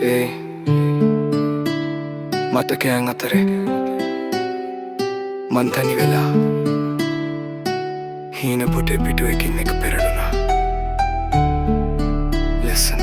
ඒ මතකයන් අතරේ මං තනි වෙලා හීන පොටේ පිටුවකින් එක පෙරළුණා. Listen.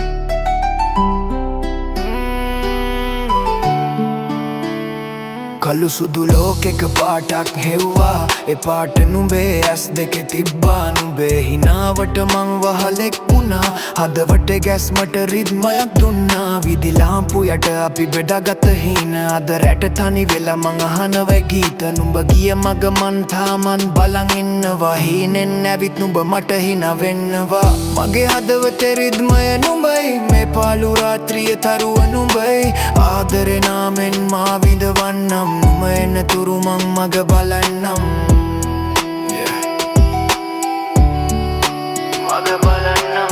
කළු සුදු ලෝකෙක පාටක් හෙව්වා. ඒ පාට නුඹේ ඇස් දෙකේ තිබ්බා. නුඹේ හිනාවට මං වහලෙක් වුණා. හදවටේ ගැස්මට රිද්මයක් දුන්නා. විදි ලාම්පු යට අපි බෙදාගත හීන. අද රැට තනි වෙලා මං අහනවා ගීත. නුඹ ගිය මග මං තාමත් බලන් ඉන්නවා. හීනෙන් ඇවිත් නුඹ මට හිනා වෙන්නවා. මගේ හදවතේ රිද්මය නුඹයි. මේ පාළු රාත්‍රිය තරුව නුඹයි. ආදරේ නාමෙන් මා විඳවන්නම්. නුඹ එන තුරු මං මග බලන්නම්. මග බලන්නම්.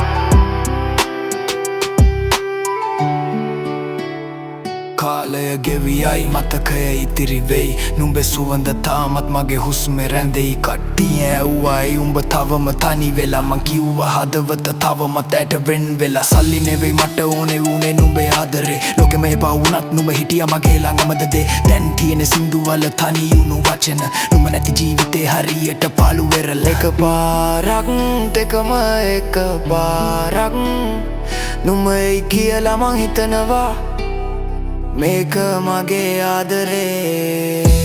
කාලය ගෙවියයි මතකය ඉතිරි වෙයි. නුඹේ සුවඳ තාමත් මගේ හුස්මේ රැඳෙයි. කට්ටිය ඇව්වයි උඹ තවම තනි වෙලා. මං කිව්වා හදවත තවමත් ඇට වෙන් වෙලා. සල්ලි නෙවෙයි මට ඕනේ වුණේ නුඹේ ආදරේ. ලෝකෙම එපා වුණත් නුඹ හිටියා මගේ ළඟමද දේ. දැන් තියෙන සින්දුවල තනි වුණු වචන. නුඹ නැති ජීවිතේ හරියට පාළු වෙරළ. එක පාරක් දෙකම එක පාරක් නුඹයි කියලා මං හිතනවා. මේක මගේ ආදරේ.